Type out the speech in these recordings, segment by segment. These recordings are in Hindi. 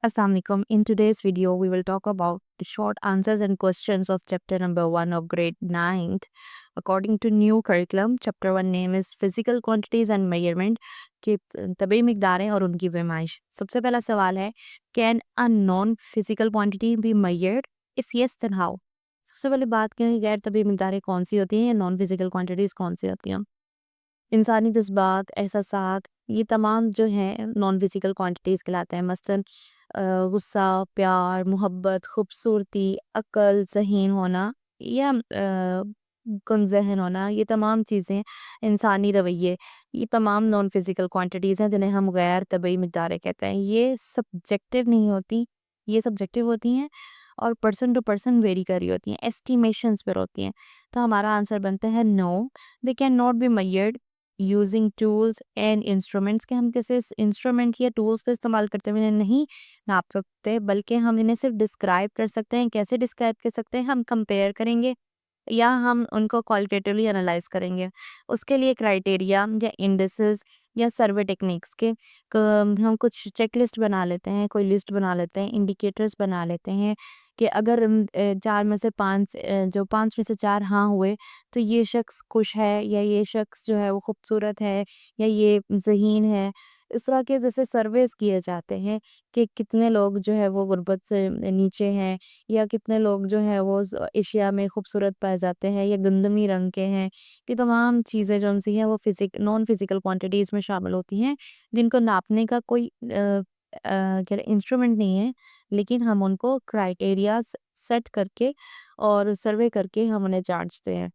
Assalamu alaikum. In today's video, we will talk about the short answers and questions of chapter number 1 of grade 9th. According to new curriculum, chapter 1 name is Physical Quantities and Measurement कि तभी मिकदारें और उनकी पैमाइश। सबसे पहला सवाल है, can a non physical quantity be measured? If yes then how? सबसे पहले बात करें कि गैर तभी मिकदारें कौन सी होती हैं या नॉन फिजिकल क्वांटिटीज कौन सी होती हैं। इंसानी जज्बात, एहसासात, ये तमाम जो हैं नॉन फिजिकल क्वांटिटीज़ कहलाते हैं। मसलन गुस्सा, प्यार, मोहब्बत, खूबसूरती, अक्ल, ज़हीन होना या गुनज़हन होना, ये तमाम चीज़ें, इंसानी रवैये, ये तमाम नॉन फिजिकल क्वांटिटीज़ हैं जिन्हें हम गैर तबई मिक़दारें कहते हैं। ये सब्जेक्टिव नहीं होती, ये सब्जेक्टिव होती हैं और पर्सन टू पर्सन वेरी कर रही होती हैं, एस्टिमेशंस पर होती हैं। तो हमारा आंसर बनता है no, they can not be measured using tools and instruments के हम किसी इंस्ट्रूमेंट या टूल्स का इस्तेमाल करते हुए इन्हें नहीं नाप सकते, बल्कि हम इन्हें सिर्फ डिस्क्राइब कर सकते हैं। कैसे डिस्क्राइब कर सकते हैं? हम कंपेयर करेंगे या हम उनको क्वालिटेटिवली एनालाइज करेंगे। उसके लिए क्राइटेरिया या इंडिसेस या सर्वे टेक्निक्स के हम कुछ चेकलिस्ट बना लेते हैं, कोई लिस्ट बना लेते हैं, इंडिकेटर्स बना लेते हैं कि अगर 4 में से 5 जो 5 में से 4 हाँ हुए तो ये शख्स खुश है या ये शख्स जो है वो खूबसूरत है या ये ज़हीन है। इस तरह के जैसे सर्वेस किए जाते हैं कि कितने लोग जो है वो गुर्बत से नीचे हैं या कितने लोग जो है वो एशिया में खूबसूरत पाए जाते हैं या गंदमी रंग के हैं। ये तमाम चीज़ें जो सी हैं वो नॉन फिजिकल क्वांटिटीज़ में शामिल होती हैं, जिनको नापने का कोई क्या इंस्ट्रूमेंट नहीं है, लेकिन हम उनको क्राइटेरियाज सेट करके और सर्वे करके हम उन्हें जांचते हैं।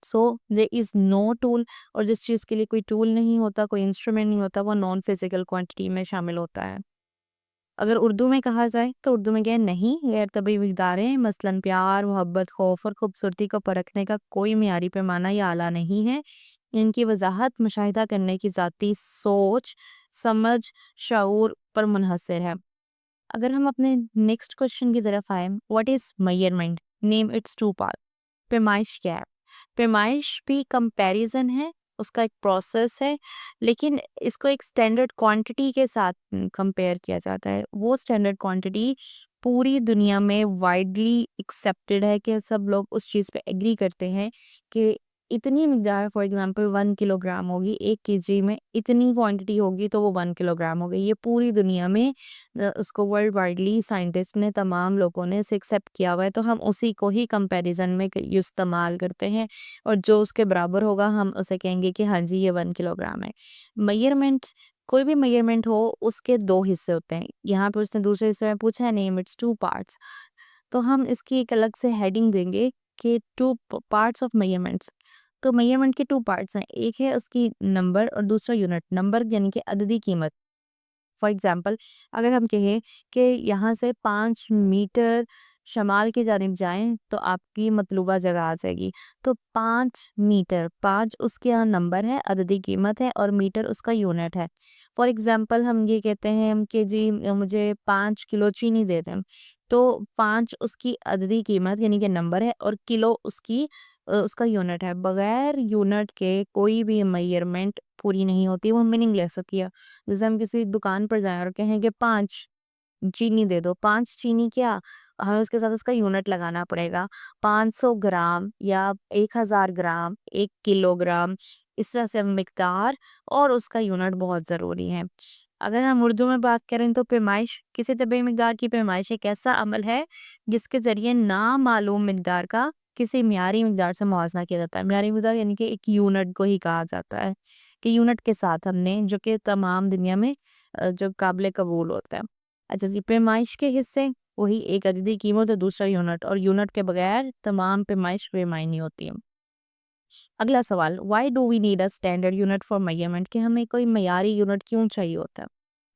So there is no tool, और जिस चीज़ के लिए कोई टूल नहीं होता, कोई इंस्ट्रूमेंट नहीं होता, वो नॉन फिजिकल क्वांटिटी में शामिल होता है। अगर उर्दू में कहा जाए तो उर्दू में क्या है, नहीं गैर तबी मिक़दारें मसलन प्यार, मोहब्बत, खौफ और खूबसूरती को परखने का कोई मियारी पैमाना या आला नहीं है। इनकी वजाहत मुशाहिदा करने की ज़ाती सोच, समझ, शऊर पर मुनहसर है। अगर हम अपने नेक्स्ट क्वेश्चन की तरफ आए, what is measurement? Name its two part. पैमाइश क्या है? पैमाइश भी कंपैरिजन है, उसका एक प्रोसेस है, लेकिन इसको एक स्टैंडर्ड क्वांटिटी के साथ कंपेयर किया जाता है। वो स्टैंडर्ड क्वांटिटी पूरी दुनिया में वाइडली एक्सेप्टेड है कि सब लोग उस चीज़ पे एग्री करते हैं कि इतनी मिकदार, फॉर एग्जांपल 1 किलोग्राम होगी, 1 केजी में इतनी क्वांटिटी होगी तो वो 1 किलोग्राम हो गई। ये पूरी दुनिया में उसको वर्ल्ड वाइडली साइंटिस्ट ने, तमाम लोगों ने इसे एक्सेप्ट किया हुआ है, तो हम उसी को ही कंपैरिजन में इस्तेमाल करते हैं और जो उसके बराबर होगा हम उसे कहेंगे कि हाँ जी ये 1 किलोग्राम है। मेजरमेंट, कोई भी मेजरमेंट हो उसके 2 हिस्से होते हैं। यहाँ पे उसने दूसरे हिस्से में पूछा है नेम इट्स 2 पार्ट्स, तो हम इसकी एक अलग से हेडिंग देंगे कि 2 पार्ट्स ऑफ मेजरमेंट्स। तो मेजरमेंट के 2 पार्ट्स हैं, एक है उसकी नंबर और दूसरा यूनिट। नंबर यानी कि अददी कीमत। फॉर एग्जांपल अगर हम कहें कि यहाँ से 5 मीटर शमाल की जानिब जाएं तो आपकी मतलूबा जगह आ जाएगी। तो 5 मीटर, 5 उसके यहाँ नंबर है, अददी कीमत है, और मीटर उसका यूनिट है। फॉर एग्जांपल हम ये कहते हैं कि जी मुझे 5 किलो चीनी दे दें, तो 5 उसकी अददी कीमत यानी कि नंबर है और किलो उसकी उसका यूनिट है। बगैर यूनिट के कोई भी मेजरमेंट पूरी नहीं होती, वो मीनिंगलेस होती है। जैसे हम किसी दुकान पर जाएँ और कहें कि 5 चीनी दे दो, 5 चीनी क्या? हमें उसके साथ उसका यूनिट लगाना पड़ेगा। 500 ग्राम या 1000 ग्राम, 1 किलोग्राम, इस तरह से मिकदार और उसका यूनिट बहुत ज़रूरी है। अगर हम उर्दू में बात करें तो पैमाइश, किसी तबीयी मिकदार की पैमाइश एक ऐसा अमल है जिसके ज़रिए नामालूम मिकदार का किसी मियारी मिकदार से मुआवजा किया जाता है। मियारी मिकदार यानी कि एक यूनिट को ही कहा जाता है कि यूनिट के साथ हमने, जो कि तमाम दुनिया में जो काबिल कबूल होता है। अच्छा जी, पैमाइश के हिस्से वही, एक अददी कीमत और दूसरा यूनिट, और यूनिट के बगैर तमाम पैमाइश बेमायनी होती है। अगला सवाल, why do we need a standard unit for measurement? कि हमें कोई मयारी यूनिट क्यों चाहिए होता है?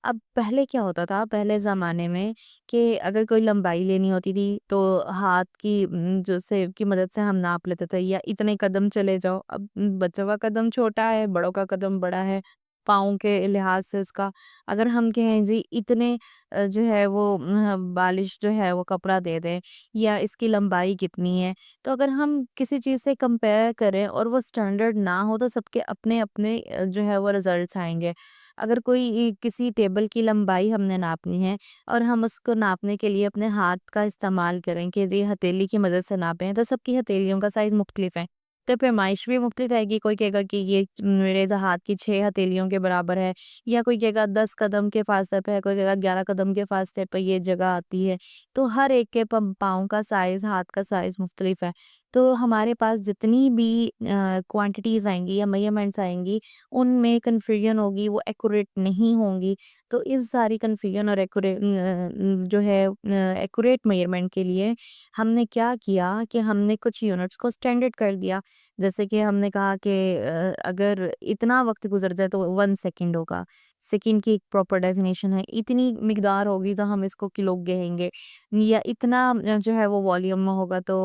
अब पहले क्या होता था, पहले ज़माने में कि अगर कोई लंबाई लेनी होती थी तो हाथ की जो सेब की मदद से हम नाप लेते थे, या इतने कदम चले जाओ। अब बच्चों का कदम छोटा है, बड़ों का कदम बड़ा है, पाँव के लिहाज से उसका अगर हम कहें जी इतने जो है वो बालिश जो है वो कपड़ा दे दें या इसकी लंबाई कितनी है। तो अगर हम किसी चीज़ से कंपेयर करें और वो स्टैंडर्ड ना हो तो सबके अपने-अपने जो है वो रिज़ल्ट्स आएँगे। अगर कोई किसी टेबल की लंबाई हमने नापनी है और हम उसको नापने के लिए अपने हाथ का इस्तेमाल करें कि जी हथेली की मदद से नापें, तो सबकी हथेलियों का साइज़ मुख्तलिफ है। तो पैमाइश भी मुख्तलिफ आएगी, कोई कहेगा कि ये मेरे हाथ की 6 हथेलियों के बराबर है या कोई कहेगा 10 कदम के फासले पे है, कोई कहेगा 11 कदम के फासले पे ये जगह आती है। तो हर एक के पाँव का साइज़, हाथ का साइज़ मुख्तलिफ है। तो हमारे पास जितनी भी क्वांटिटीज़ आएँगी या मेजरमेंट्स आएँगी, उनमें कन्फ्यूजन होगी, वो एक्यूरेट नहीं होंगी। तो इस सारी कन्फ्यूजन और जो है एक्यूरेट मेजरमेंट के लिए हमने क्या किया कि हमने कुछ यूनिट्स को स्टैंडर्ड कर दिया। जैसे कि हमने कहा कि अगर इतना वक़्त गुज़र जाए तो 1 सेकंड होगा। सेकंड की एक प्रॉपर डेफिनिशन है, इतनी मिकदार होगी तो हम इसको किलो कहेंगे या इतना जो है वो वॉल्यूम में होगा तो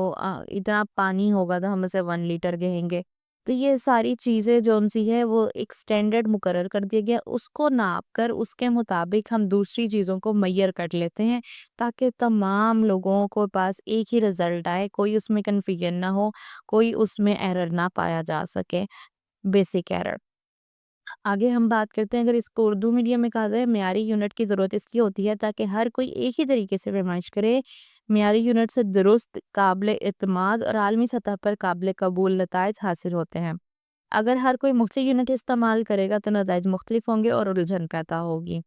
इतना पानी होगा तो हम इसे 1 लीटर कहेंगे। तो ये सारी चीज़ें जौन-सी है वो एक स्टैंडर्ड मुकर्रर कर दिया गया, उसको नाप कर उसके मुताबिक हम दूसरी चीज़ों को मेज़र कर लेते हैं, ताकि तमाम लोगों को पास एक ही रिज़ल्ट आए, कोई उसमें कन्फ्यूजन ना हो, कोई उसमें एरर ना पाया जा सके, बेसिक एरर। आगे हम बात करते हैं अगर इसको उर्दू मीडियम में कहा जाए मेयारी यूनिट की ज़रूरत इसलिए होती है ताकि हर कोई एक ही तरीके से पैमाइश करे। मेयारी यूनिट से दुरुस्त, काबिल-एतमाद और आलमी सतह पर काबिल कबूल नताइज हासिल होते हैं। अगर हर कोई मुख्तलिफ यूनिट इस्तेमाल करेगा तो नताइज मुख्तलिफ होंगे और उलझन पैदा होगी।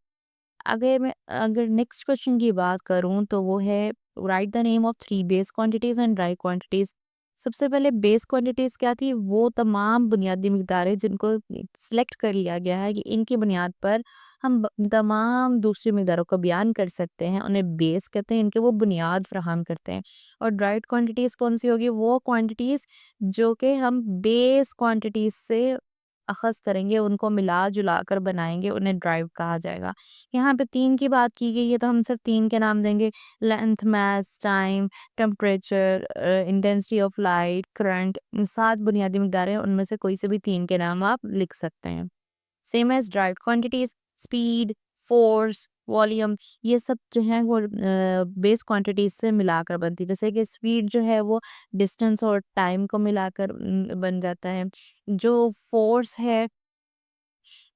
अगर नेक्स्ट क्वेश्चन की बात करूँ तो वो है right the name of 3 base quantities and dry quantities. सबसे पहले बेस क्वांटिटीज़ क्या थी? वो तमाम बुनियादी मिक़दारें जिनको सिलेक्ट कर लिया गया है कि इनकी बुनियाद पर हम तमाम दूसरी मिक़दारों को बयान कर सकते हैं, उन्हें बेस कहते हैं, इनके वो बुनियाद फ़राहम करते हैं। और ड्राइड क्वांटिटीज़ कौन-सी होगी? वो क्वांटिटीज़ जो कि हम बेस क्वांटिटीज़ से अख़ज़ करेंगे, उनको मिला-जुला कर बनाएँगे, उन्हें ड्राइव कहा जाएगा। यहाँ पे 3 की बात की गई है तो हम सिर्फ 3 के नाम देंगे। Length, mass, time, temperature, intensity of light, current, 7 बुनियादी मिक़दारें हैं, उनमें से कोई से भी 3 के नाम आप लिख सकते हैं। Same as derived quantities, speed, force, volume, ये सब जो है वो बेस क्वांटिटीज़ से मिलाकर बनती है। जैसे कि स्पीड जो है वो डिस्टेंस और टाइम को मिलाकर बन जाता है। जो फोर्स है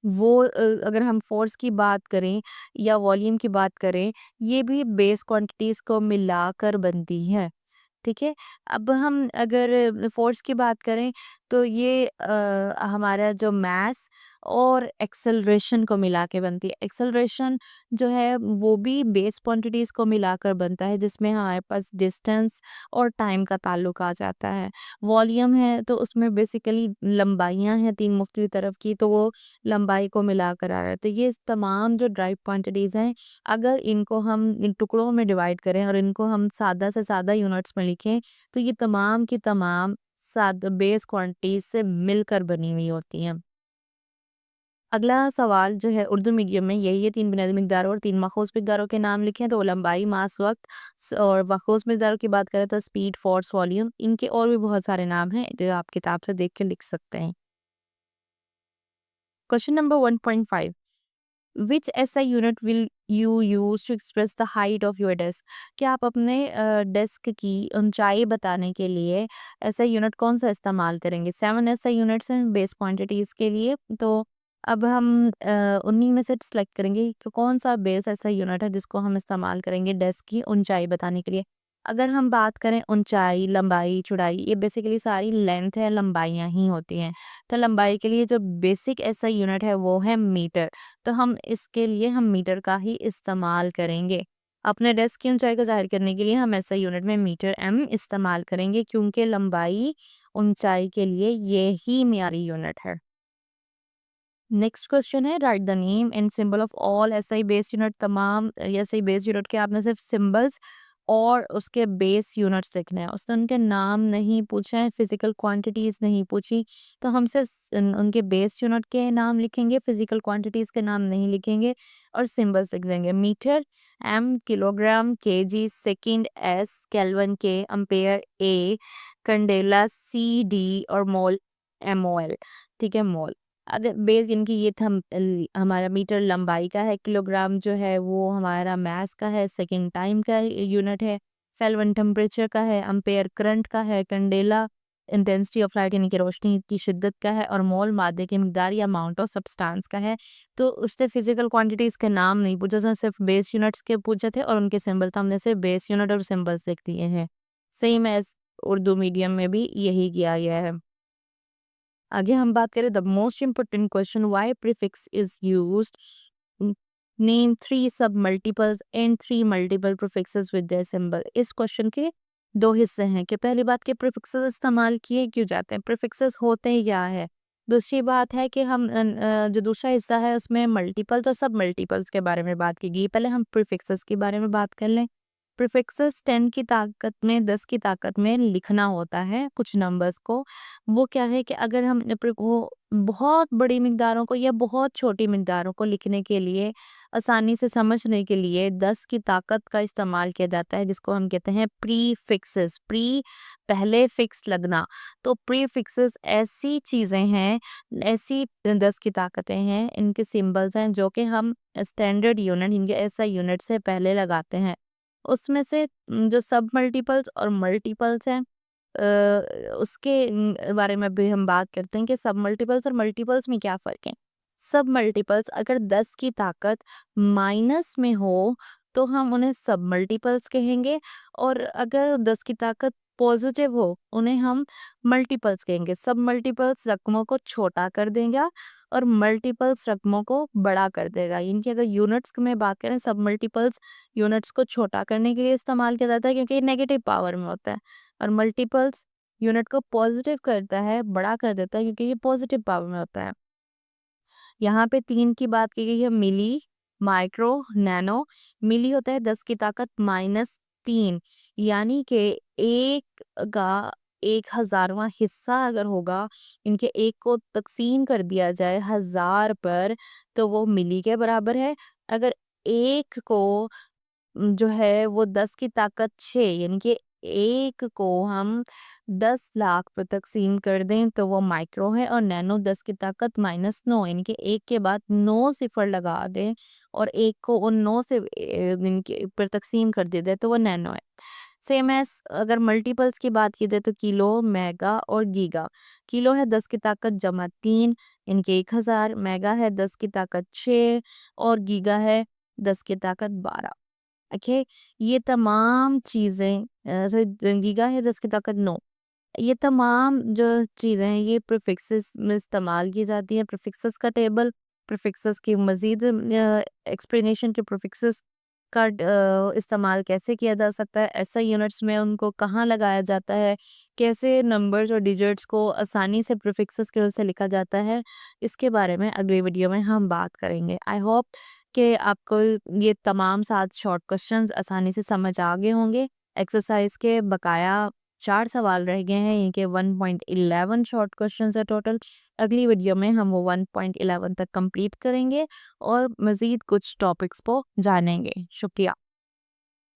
वो अगर हम फ़ोर्स की बात करें या वॉल्यूम की बात करें, ये भी बेस क्वांटिटीज़ को मिलाकर बनती है। ठीक है? अब हम अगर फ़ोर्स की बात करें तो ये हमारा जो मास और एक्सेलरेशन को मिला के बनती है। एक्सेलरेशन जो है वो भी बेस क्वांटिटीज़ को मिलाकर बनता है जिसमें हमारे पास डिस्टेंस और टाइम का ताल्लुक आ जाता है। वॉल्यूम है तो उसमें बेसिकली लंबाइयाँ हैं 3 मुख्तलिफ तरफ की तो वो लंबाई को मिलाकर आ रहा है। तो ये तमाम जो ड्राइव क्वांटिटीज़ हैं अगर इनको हम इन टुकड़ों में डिवाइड करें और इनको हम सादा से सादा यूनिट्स में लिखें तो ये तमाम की तमाम साद बेस क्वांटिटीज से मिलकर बनी हुई होती हैं। अगला सवाल जो है उर्दू मीडियम में यही है 3 बुनियादी मिक़दारों और 3 मख़सूस मिक़दारों के नाम लिखें तो लंबाई, मास, वक़्त और मख़सूस मिक़दारों की बात करें तो स्पीड, फ़ोर्स, वॉल्यूम इनके और भी बहुत सारे नाम हैं जो आप किताब से देख के लिख सकते हैं। Question number 1.5 which SI unit will you use to express the height of your desk. क्या आप अपने डेस्क की ऊंचाई बताने के लिए एसआई यूनिट कौन सा इस्तेमाल करेंगे? 7 एसआई यूनिट्स हैं बेस क्वांटिटीज के लिए। तो अब हम उन्हीं में से सेलेक्ट करेंगे कि कौन सा बेस ऐसा यूनिट है जिसको हम इस्तेमाल करेंगे डेस्क की ऊंचाई बताने के लिए। अगर हम बात करें ऊंचाई, लंबाई, चौड़ाई, ये बेसिकली सारी लेंथ है, लंबाइयाँ ही होती हैं। तो लंबाई के लिए जो बेसिक ऐसा यूनिट है वो है मीटर। तो हम इसके लिए हम मीटर का ही इस्तेमाल करेंगे। अपने डेस्क की ऊंचाई को ज़ाहिर करने के लिए हम ऐसा यूनिट में मीटर एम इस्तेमाल करेंगे क्योंकि लंबाई ऊंचाई के लिए ये ही मियारी यूनिट है। नेक्स्ट क्वेश्चन है right the name and symbol of all SI base unit. तमाम एसआई बेस यूनिट के आपने सिर्फ सिंबल्स और उसके बेस यूनिट्स लिखने हैं। उसने उनके नाम नहीं पूछे हैं, फिजिकल क्वांटिटीज नहीं पूछी। तो हम सिर्फ उनके बेस यूनिट के नाम लिखेंगे, फिजिकल क्वांटिटीज के नाम नहीं लिखेंगे और सिंबल्स लिख देंगे। Metre m, kilogram, kg, second s, kelvin K, ampere A, candela C D और मोल एमओएल। ठीक है, मोल। अगर बेस इनकी ये हमारा मीटर लंबाई का है, किलोग्राम जो है वो हमारा मास का है, सेकंड टाइम का यूनिट है, केल्विन टेम्परेचर का है, एम्पेयर करंट का है, कैंडेला इंटेंसिटी ऑफ लाइट यानी कि रोशनी की शिद्दत का है, और मोल मादे की मिकदार या अमाउंट ऑफ सब्सटेंस का है। तो उससे फिजिकल क्वांटिटीज़ के नाम नहीं पूछे, उसने सिर्फ बेस यूनिट्स के पूछे थे और उनके सिंबल, तो हमने सिर्फ बेस यूनिट और सिंबल्स लिख दिए हैं। सेम एज उर्दू मीडियम में भी यही किया गया है। आगे हम बात करें the most important question, why prefix is used, name 3 सब multiples and 3 multiple prefixes with their symbol. इस क्वेश्चन के दो हिस्से हैं कि पहली बात कि प्रीफिक्सेस इस्तेमाल किए क्यों जाते हैं, प्रीफिक्सेस होते ही क्या है। दूसरी बात है कि हम जो दूसरा हिस्सा है उसमें मल्टीपल्स और सब मल्टीपल्स के बारे में बात की गई। पहले हम प्रीफिक्सेस के बारे में बात कर लें। प्रीफिक्सेस 10 की ताकत में 10 की ताकत में लिखना होता है कुछ नंबर्स को। वो क्या है कि अगर हम वो बहुत बड़ी मिकदारों को या बहुत छोटी मिकदारों को लिखने के लिए, आसानी से समझने के लिए 10 की ताकत का इस्तेमाल किया जाता है, जिसको हम कहते हैं प्रीफिक्सेस। प्री पहले फिक्स लगना। तो प्रीफिक्सेस ऐसी चीज़ें हैं, ऐसी 10 की ताकतें हैं, इनके सिंबल्स हैं जो कि हम स्टैंडर्ड यूनिट, इनके एसआई यूनिट से पहले लगाते हैं। उसमें से जो सब मल्टीपल्स और मल्टीपल्स हैं, उसके बारे में भी हम बात करते हैं कि सब मल्टीपल्स और मल्टीपल्स में क्या फ़र्क है। सब मल्टीपल्स अगर 10 की ताकत माइनस में हो तो हम उन्हें सब मल्टीपल्स कहेंगे, और अगर 10 की ताकत पॉजिटिव हो उन्हें हम मल्टीपल्स कहेंगे। सब मल्टीपल्स रकमों को छोटा कर देगा और मल्टीपल्स रकमों को बड़ा कर देगा। इनकी अगर यूनिट्स में बात करें, सब मल्टीपल्स यूनिट्स को छोटा करने के लिए इस्तेमाल किया जाता है क्योंकि ये नेगेटिव पावर में होता है, और मल्टीपल्स यूनिट को पॉजिटिव करता है, बड़ा कर देता है क्योंकि ये पॉजिटिव पावर में होता है। यहाँ पे 3 की बात की गई है, मिली, माइक्रो, नैनो। मिली होता है 10 की ताकत -3, यानी कि एक का 1,000वां हिस्सा अगर होगा, इनके एक को तक़सीम कर दिया जाए 1000 पर, तो वो मिली के बराबर है। अगर एक को जो है वो 10 की ताकत 6, यानी कि एक को हम 10 लाख पर तक़सीम कर दें तो वो माइक्रो है, और नैनो 10 की ताकत -9, यानी कि एक के बाद 9 सिफर लगा दें और एक को उन 9 से इनके पर तक़सीम कर दिया जाए तो वो नैनो है। सेम एज़ अगर मल्टीपल्स की बात की जाए तो किलो, मेगा और गीगा। किलो है 10 की ताकत जमा 3, यानी कि 1000, मेगा है 10 की ताकत 6 और गीगा है 10 की ताकत 12। ओके, ये तमाम चीज़ें सॉरी गीगा है 10 की ताकत 9। ये तमाम जो चीज़ें हैं ये प्रीफिक्सेस में इस्तेमाल की जाती हैं। प्रीफिक्सेस का टेबल, प्रीफिक्सेस की मज़ीद एक्सप्लेनेशन के प्रीफिक्सेस का इस्तेमाल कैसे किया जा सकता है, ऐसा यूनिट्स में उनको कहाँ लगाया जाता है, कैसे नंबर्स और डिजिट्स को आसानी से प्रीफिक्सेस की वजह से लिखा जाता है, इसके बारे में अगली वीडियो में हम बात करेंगे। आई होप कि आपको ये तमाम 7 शॉर्ट क्वेश्चंस आसानी से समझ आ गए होंगे। एक्सरसाइज के बकाया 4 सवाल रह गए हैं, इनके 1.11 शॉर्ट क्वेश्चंस है टोटल। अगली वीडियो में हम वो 1.11 तक कंप्लीट करेंगे और मज़ीद कुछ टॉपिक्स को जानेंगे। शुक्रिया।